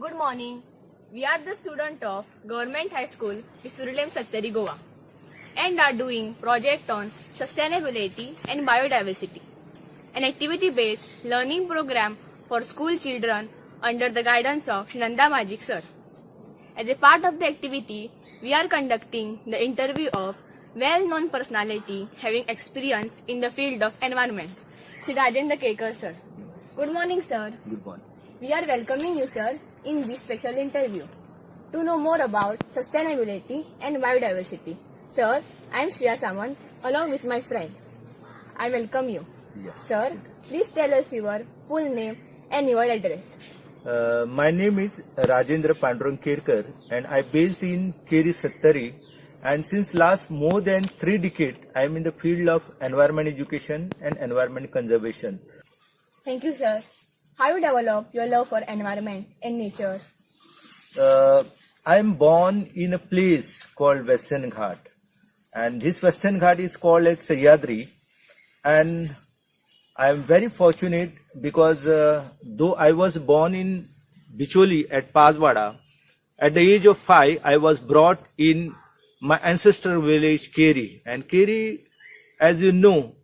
Good morning. We are the student of Government High School, Visurulem Sattari, Goa, and are doing project on sustainability and biodiversity, an activity-based learning program for school children under the guidance of Nanda Magic Sir. As a part of the activity, we are conducting the interview of well-known personality having experience in the field of environment, Sri Rajendra Kekar Sir. Good morning, sir. Good morning. We are welcoming you, sir, in this special interview to know more about sustainability and biodiversity. Sir, I am Shriya Samant along with my friends. I welcome you. Yes. Sir, please tell us your full name and your address. My name is Rajendra Pandurang Kerkar and I based in Keri Sattari, and since last more than 3 decades I am in the field of environment education and environment conservation. Thank you, sir. How you develop your love for environment and nature? I am born in a place called Western Ghat, and this Western Ghat is called as Sahyadri, and I am very fortunate because though I was born in Bicholi at Pazwada, at the age of 5 I was brought in my ancestral village Keri, and Keri, as you know,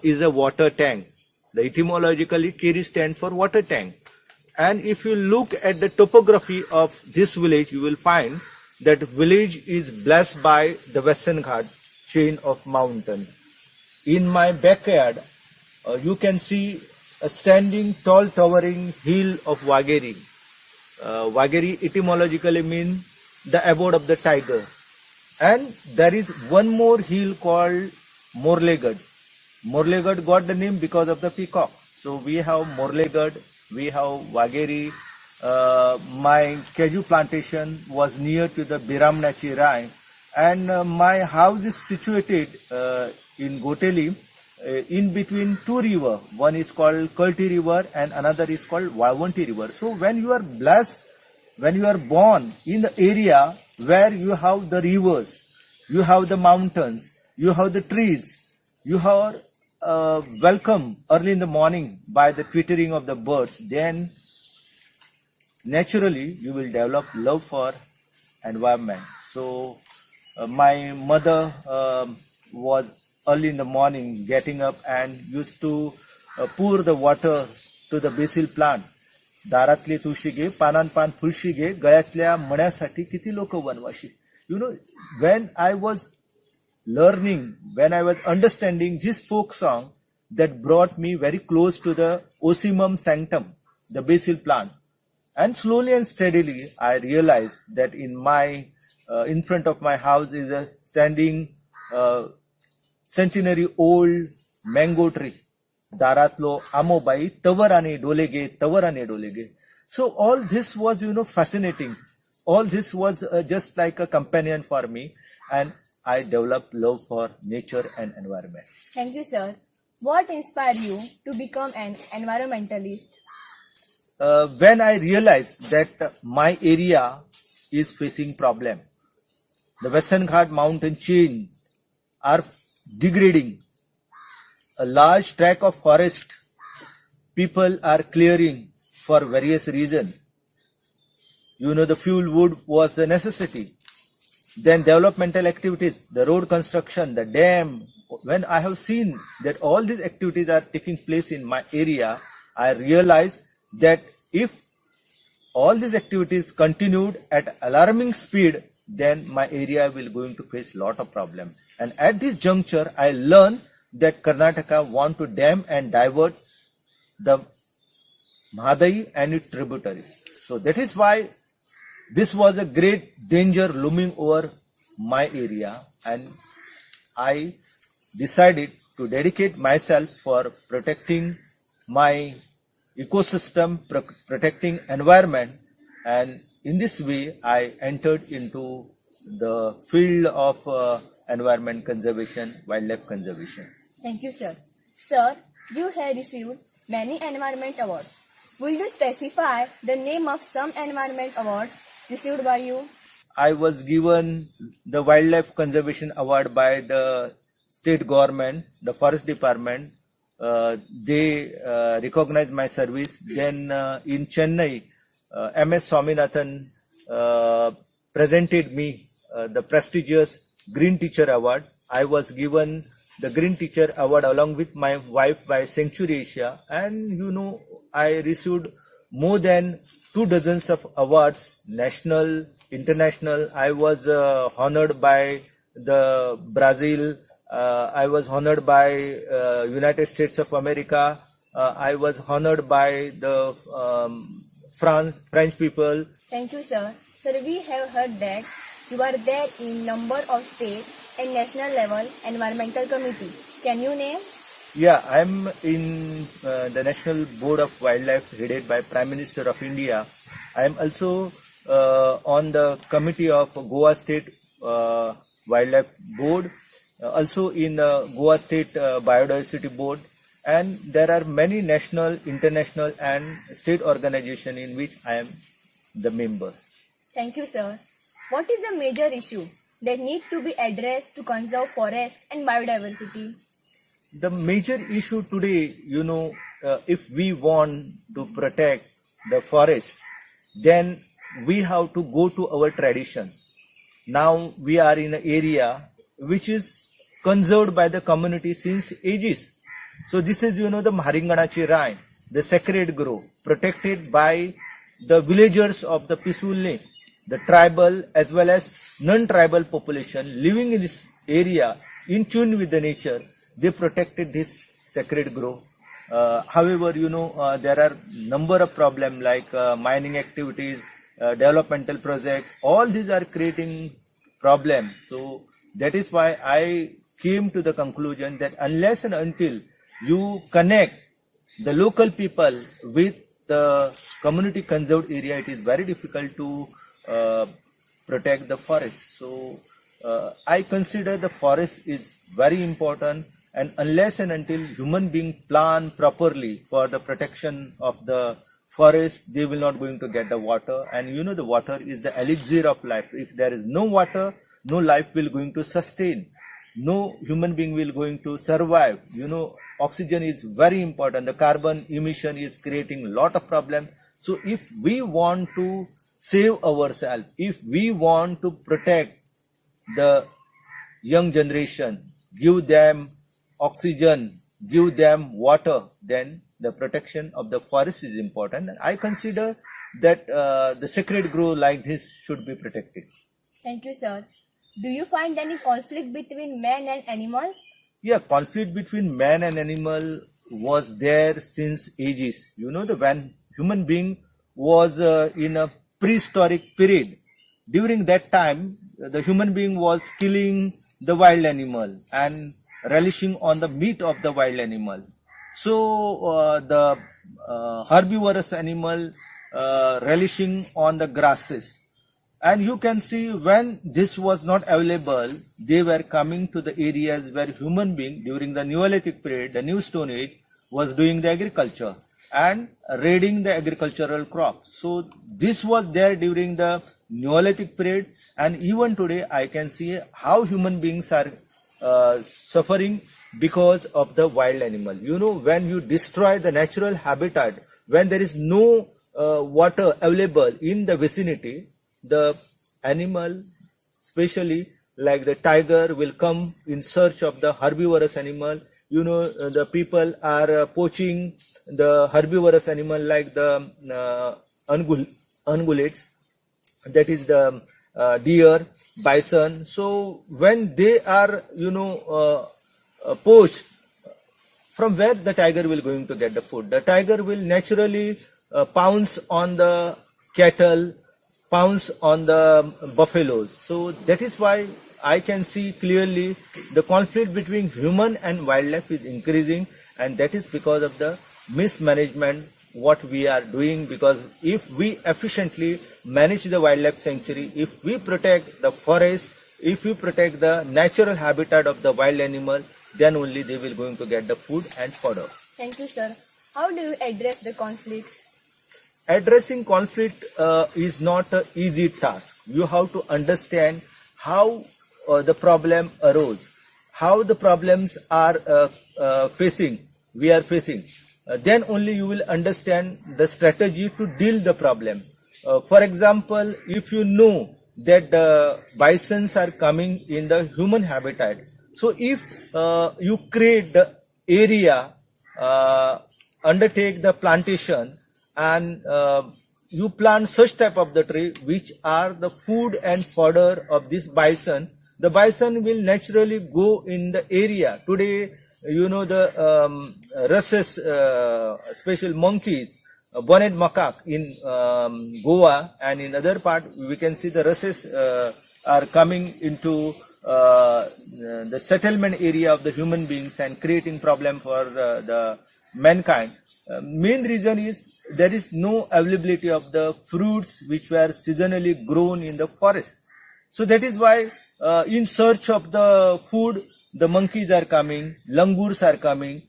is a water tank. The etymologically Keri stands for water tank. And if you look at the topography of this village, you will find that village is blessed by the Western Ghat chain of mountain. In my backyard, you can see a standing tall towering hill of Wageri. Wageri etymologically means the abode of the tiger. And there is one more hill called Morlegad. Morlegad got the name because of the peacock. So we have Morlegad, we have Wageri. My kaju plantation was near to the Biramnachi Rai, and my house is situated in Goteli, in between 2 rivers. One is called Kalti River and another is called Vavanti River. So when you are blessed, when you are born in the area where you have the rivers, you have the mountains, you have the trees, you have welcome early in the morning by the twittering of the birds, then naturally you will develop love for environment. So my mother was early in the morning getting up and used to pour the water to the basil plant. दारातली तुळशी घे, पानान पान फुलशी घे, गळ्यातल्या मण्यासाठी किती लोक वनवाशी. You know, when I was learning, when I was understanding this folk song, that brought me very close to the Ocimum sanctum, the basil plant. And slowly and steadily, I realized that in front of my house is a standing centenary old mango tree. Daratlo amobai tavarane dolege. So all this was, fascinating. All this was just like a companion for me, and I developed love for nature and environment. Thank you, sir. What inspired you to become an environmentalist? When I realized that my area is facing problem, the Western Ghat mountain chain are degrading. A large tract of forest people are clearing for various reasons. The fuel wood was a necessity. Then developmental activities, the road construction, the dam. When I have seen that all these activities are taking place in my area, I realized that if all these activities continued at alarming speed, then my area will going to face lot of problems. And at this juncture, I learned that Karnataka want to dam and divert the Mahadayi and its tributaries. So that is why this was a great danger looming over my area, and I decided to dedicate myself for protecting my ecosystem, protecting environment, and in this way I entered into the field of environment conservation, wildlife conservation. Thank you, sir. Sir, you have received many environment awards. Will you specify the name of some environment awards received by you? I was given the Wildlife Conservation Award by the state government, the forest department. They recognized my service. Then in Chennai, MS Swaminathan presented me the prestigious Green Teacher Award. I was given the Green Teacher Award along with my wife by Century Asia, and I received more than 2 dozens of awards, national, international. I was honored by the Brazil. I was honored by United States of America. I was honored by the French people. Thank you, sir. Sir, we have heard that you are there in number of state and national level environmental committee. Can you name? Yeah, I'm in the National Board of Wildlife headed by Prime Minister of India. I am also on the committee of Goa State Wildlife Board, also in the Goa State Biodiversity Board, and there are many national, international and state organizations in which I am the member. Thank you, sir. What is the major issue that need to be addressed to conserve forest and biodiversity? The major issue today, if we want to protect the forest, then we have to go to our tradition. Now we are in an area which is conserved by the community since ages. So this is, the Maharinganachi Rai, the sacred grove, protected by the villagers of the peaceful lake, the tribal as well as non-tribal population living in this area in tune with the nature. They protected this sacred grove. However, there are number of problems like mining activities, developmental projects. All these are creating problems. So that is why I came to the conclusion that unless and until you connect the local people with the community conserved area, it is very difficult to protect the forest. So I consider the forest is very important, and unless and until human beings plan properly for the protection of the forest, they will not going to get the water. And the water is the elixir of life. If there is no water, no life will going to sustain. No human being will going to survive. Oxygen is very important. The carbon emission is creating a lot of problems. So if we want to save ourselves, if we want to protect the young generation, give them oxygen, give them water, then the protection of the forest is important. And I consider that the sacred grove like this should be protected. Thank you, sir. Do you find any conflict between man and animals? Yeah, conflict between man and animal was there since ages. When human being was in a prehistoric period, during that time, the human being was killing the wild animal and relishing on the meat of the wild animal. So the herbivorous animal relishing on the grasses. And you can see when this was not available, they were coming to the areas where human being during the Neolithic period, the New Stone Age, was doing the agriculture and raiding the agricultural crops. So this was there during the Neolithic period, and even today I can see how human beings are suffering because of the wild animal. When you destroy the natural habitat, when there is no water available in the vicinity, the animal, especially like the tiger, will come in search of the herbivorous animal. The people are poaching the herbivorous animal like the ungulates, that is the deer, bison. So when they are, poached, from where the tiger will going to get the food? The tiger will naturally pounce on the cattle, pounce on the buffaloes. So that is why I can see clearly the conflict between human and wildlife is increasing, and that is because of the mismanagement what we are doing. Because if we efficiently manage the wildlife sanctuary, if we protect the forest, if we protect the natural habitat of the wild animal, then only they will going to get the food and fodder. Thank you, sir. How do you address the conflict? Addressing conflict is not an easy task. You have to understand how the problem arose, how the problems are we are facing. Then only you will understand the strategy to deal the problem. For example, if you know that the bisons are coming in the human habitat, so if you create the area, undertake the plantation, and you plant such type of the tree which are the food and fodder of this bison, the bison will naturally go in the area. Today, you know, the rhesus, special monkeys, bonnet macaque in Goa, and in other part we can see the rhesus are coming into the settlement area of the human beings and creating problem for the mankind. Main reason is there is no availability of the fruits which were seasonally grown in the forest. So that is why in search of the food, the monkeys are coming, langurs are coming.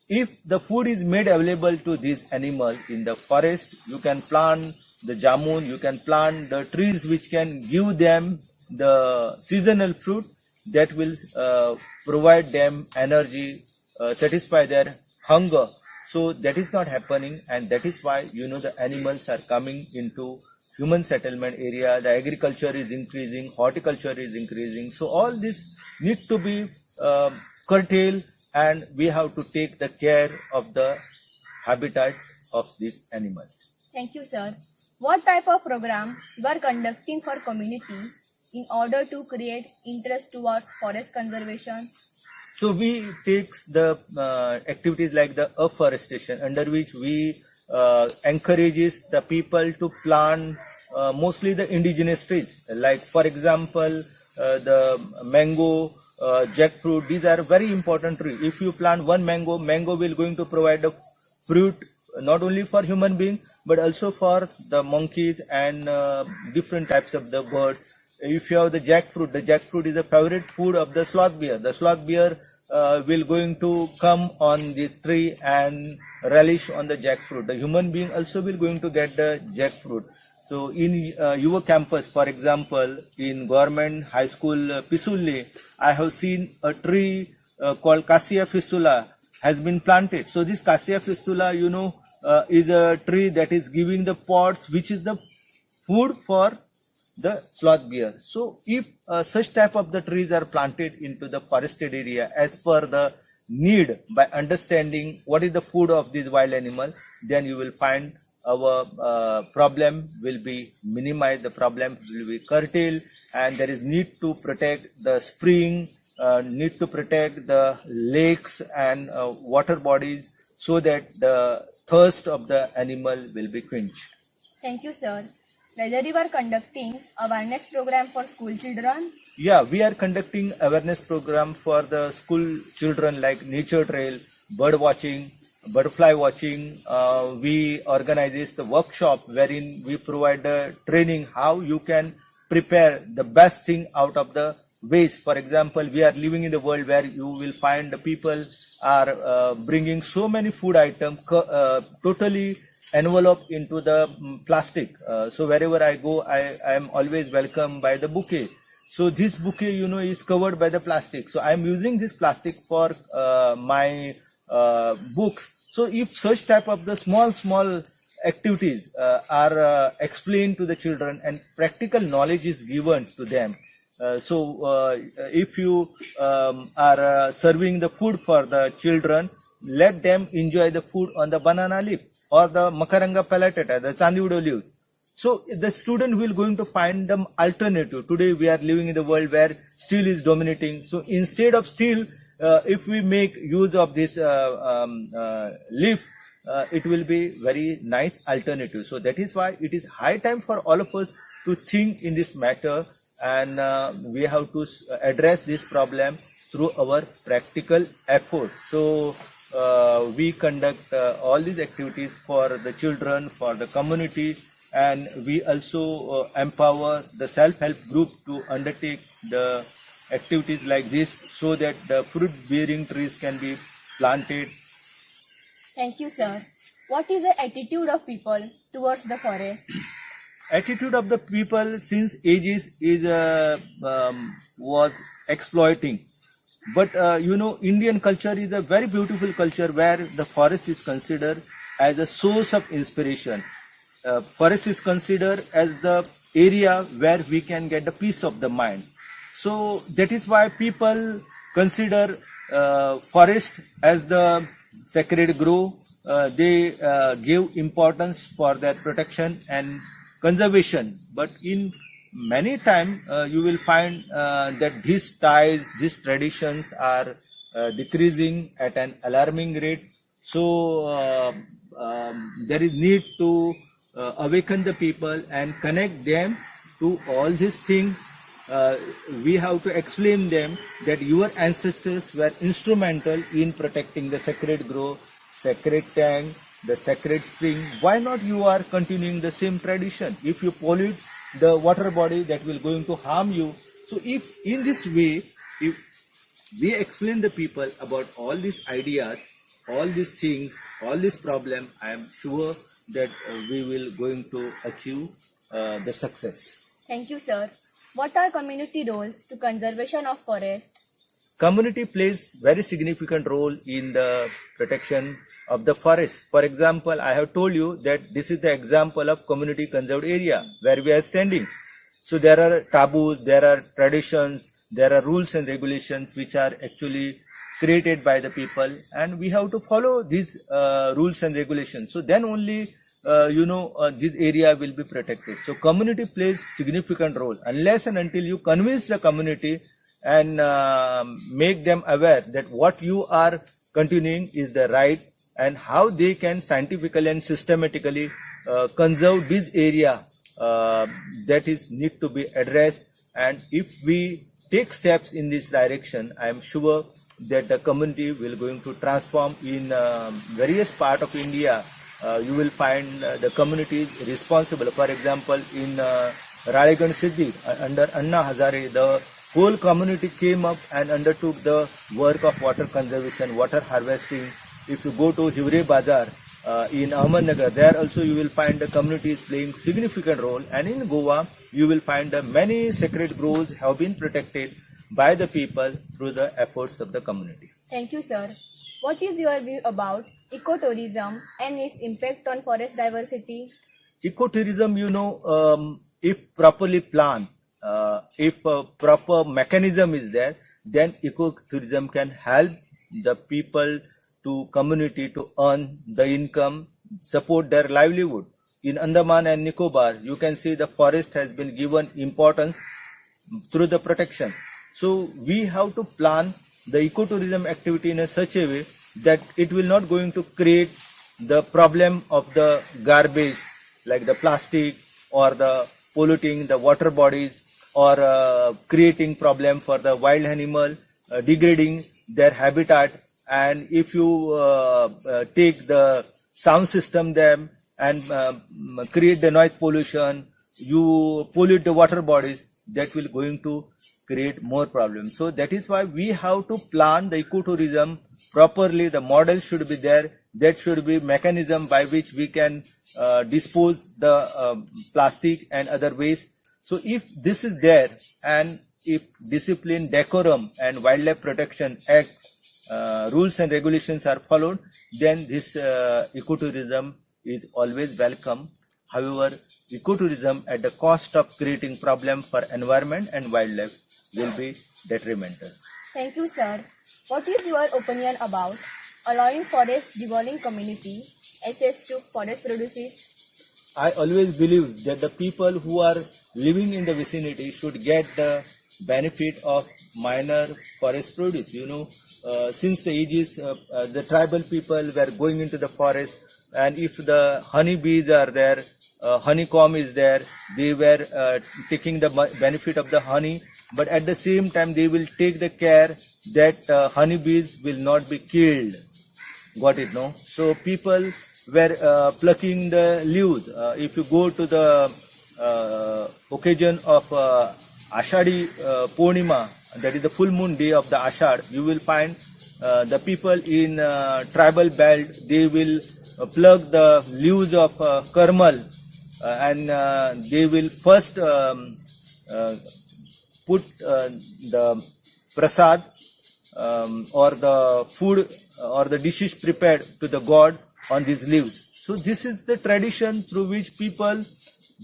If the food is made available to these animals in the forest, you can plant the jamun, you can plant the trees which can give them the seasonal fruit that will provide them energy, satisfy their hunger. So that is not happening, and that is why, you know, the animals are coming into human settlement area, the agriculture is increasing, horticulture is increasing. So all this need to be curtailed, and we have to take the care of the habitat of these animals. Thank you, sir. What type of program you are conducting for community in order to create interest towards forest conservation? So we take the activities like the afforestation, under which we encourages the people to plant mostly the indigenous trees. Like for example, the mango, jackfruit. These are very important trees. If you plant one mango, mango will going to provide the fruit not only for human beings but also for the monkeys and different types of the birds. If you have the jackfruit is a favorite food of the sloth bear. The sloth bear will going to come on this tree and relish on the jackfruit. The human being also will going to get the jackfruit. So in your campus, for example, in government high school Pisulli, I have seen a tree called Cassia fistula has been planted. So this Cassia fistula, you know, is a tree that is giving the pods, which is the food for the sloth bear. So if such type of the trees are planted into the forested area as per the need, by understanding what is the food of these wild animals, then you will find our problem will be minimized, the problem will be curtailed, and there is need to protect the spring, need to protect the lakes and water bodies so that the thirst of the animal will be quenched. Thank you, sir. Whether you are conducting awareness program for school children? Yeah, we are conducting awareness program for the school children like nature trail, bird watching, butterfly watching. We organize the workshop wherein we provide the training how you can prepare the best thing out of the waste. For example, we are living in the world where you will find the people are bringing so many food items totally enveloped into the plastic. So wherever I go, I am always welcomed by the bouquet. So this bouquet, you know, is covered by the plastic. So I am using this plastic for my books. So if such type of the small activities are explained to the children and practical knowledge is given to them. So if you are serving the food for the children, let them enjoy the food on the banana leaf or the makaranga pellatata, the chandiudo leaf. So the student will going to find them alternative. Today we are living in the world where steel is dominating. So instead of steel, if we make use of this leaf, it will be very nice alternative. So that is why it is high time for all of us to think in this matter, and we have to address this problem through our practical efforts. So we conduct all these activities for the children, for the community, and we also empower the self-help group to undertake the activities like this so that the fruit-bearing trees can be planted. Thank you, sir. What is the attitude of people towards the forest? Attitude of the people since ages is was exploiting. But you know, Indian culture is a very beautiful culture where the forest is considered as a source of inspiration. forest is considered as the area where we can get the peace of the mind. So that is why people consider forest as the sacred grove. They give importance for their protection and conservation. But in many times you will find that these ties, these traditions are decreasing at an alarming rate. So there is need to awaken the people and connect them to all these things. We have to explain them that your ancestors were instrumental in protecting the sacred grove, sacred tank, the sacred spring. Why not you are continuing the same tradition? If you pollute the water body, that will going to harm you. So if in this way, if we explain the people about all these ideas, all these things, all this problem, I am sure that we will going to achieve the success. Thank you, sir. What are community roles to conservation of forest? Community plays very significant role in the protection of the forest. For example, I have told you that this is the example of community conserved area where we are standing. So there are taboos, there are traditions, there are rules and regulations which are actually created by the people, and we have to follow these rules and regulations. So then only this area will be protected. So community plays significant role. Unless and until you convince the community and make them aware that what you are continuing is the right and how they can scientifically and systematically conserve this area, that is need to be addressed. And if we take steps in this direction, I am sure that the community will going to transform in various parts of India. You will find the communities responsible. For example, in Raleganj Siddhi, under Anna Hazare, the whole community came up and undertook the work of water conservation, water harvesting. If you go to Hivre Bazar in Ahmednagar, there also you will find the community is playing significant role. And in Goa, you will find many sacred groves have been protected by the people through the efforts of the community. Thank you, sir. What is your view about ecotourism and its impact on forest diversity? Ecotourism, if properly planned, if a proper mechanism is there, then ecotourism can help the people to community to earn the income, support their livelihood. In Andaman and Nicobar, you can see the forest has been given importance through the protection. So we have to plan the ecotourism activity in such a way that it will not going to create the problem of the garbage like the plastic or the polluting the water bodies or creating problem for the wild animal, degrading their habitat. And if you take the sound system them and create the noise pollution, you pollute the water bodies, that will going to create more problems. So that is why we have to plan the ecotourism properly. The model should be there. That should be mechanism by which we can dispose the plastic and other waste. So if this is there, and if discipline, decorum and Wildlife Protection Act rules and regulations are followed, then this ecotourism is always welcome. However, ecotourism at the cost of creating problem for environment and wildlife will be detrimental. Thank you, sir. What is your opinion about allowing forest dwelling community access to forest produces? I always believe that the people who are living in the vicinity should get the benefit of minor forest produce. Since the ages, the tribal people were going into the forest, and if the honeybees are there, honeycomb is there, they were taking the benefit of the honey, but at the same time they will take the care that honeybees will not be killed. Got it, no? So people were plucking the leaves. If you go to the occasion of Ashadi Purnima, that is the full moon day of the Ashad, you will find the people in tribal belt, they will pluck the leaves of karmal and they will first put the prasad or the food or the dishes prepared to the god on these leaves. So this is the tradition through which people,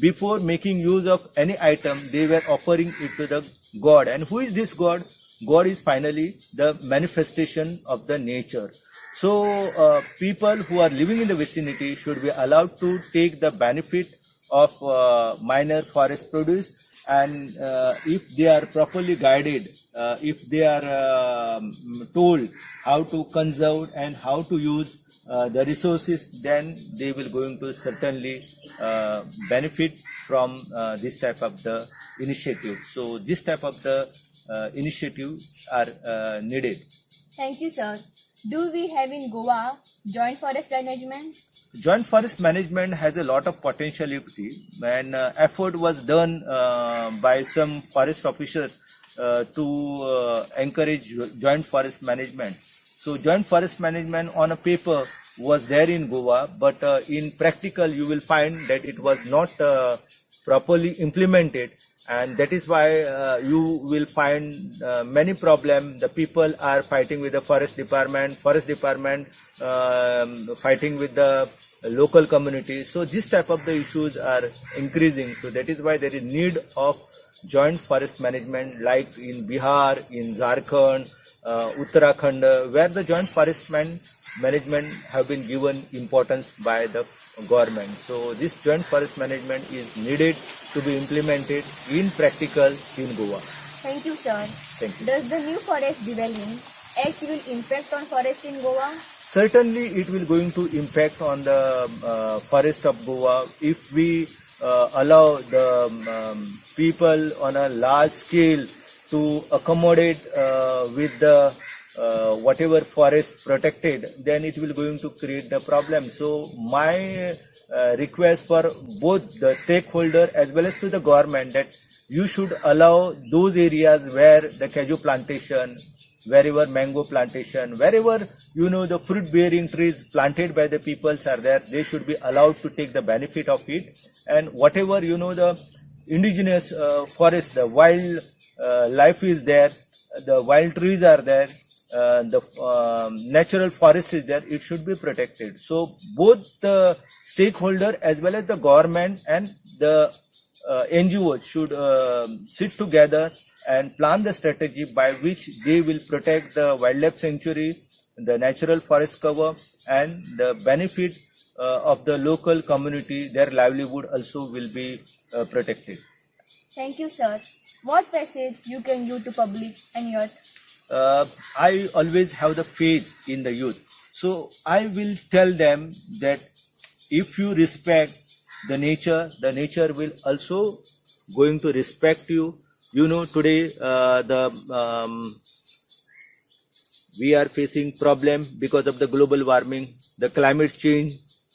before making use of any item, they were offering it to the God. And who is this God? God is finally the manifestation of the nature. So people who are living in the vicinity should be allowed to take the benefit of minor forest produce, and if they are properly guided, if they are told how to conserve and how to use the resources, then they will going to certainly benefit from this type of the initiative. So this type of the initiatives are needed. Thank you, sir. Do we have in Goa joint forest management? Joint forest management has a lot of potentiality, and effort was done by some forest officers to encourage joint forest management. So joint forest management on a paper was there in Goa, but in practical you will find that it was not properly implemented, and that is why you will find many problems. The people are fighting with the forest department fighting with the local community. So this type of the issues are increasing. So that is why there is need of joint forest management, like in Bihar, in Jharkhand, Uttarakhand, where the joint forest management have been given importance by the government. So this joint forest management is needed to be implemented in practical in Goa. Thank you, sir. Thank you. Does the new forest dwelling act will impact on forest in Goa? Certainly it will going to impact on the forest of Goa if we allow the people on a large scale to accommodate with the whatever forest protected, then it will going to create the problem. So my request for both the stakeholder as well as to the government, that you should allow those areas where the cashew plantation, wherever mango plantation, wherever the fruit bearing trees planted by the peoples are there, they should be allowed to take the benefit of it. And whatever the indigenous forest, the wild life is there, the wild trees are there, the natural forest is there, it should be protected. So both the stakeholder as well as the government and the NGOs should sit together and plan the strategy by which they will protect the wildlife sanctuary, the natural forest cover, and the benefit of the local community, their livelihood also will be protected. Thank you, sir. What message you can give to public and youth? I always have the faith in the youth. So I will tell them that if you respect the nature will also going to respect you. Today we are facing problem because of the global warming. The climate change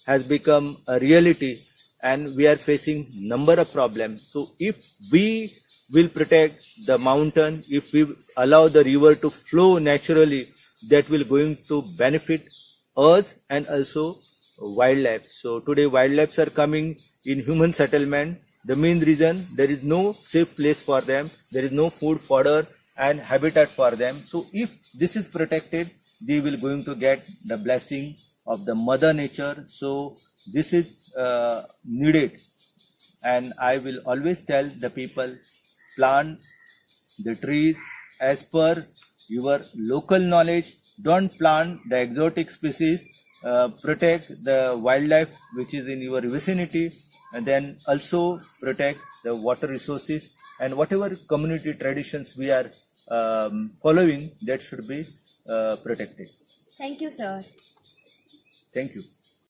has become a reality, and we are facing number of problems. So if we will protect the mountain, if we allow the river to flow naturally, that will going to benefit us and also wildlife. So today wildlife are coming in human settlement. The main reason, there is no safe place for them, there is no food, fodder and habitat for them. So if this is protected, they will going to get the blessing of the mother nature. So this is needed, and I will always tell the people, plant the trees as per your local knowledge. Don't plant the exotic species. Protect the wildlife which is in your vicinity, and then also protect the water resources, and whatever community traditions we are following, that should be protected. Thank you, sir. Thank you.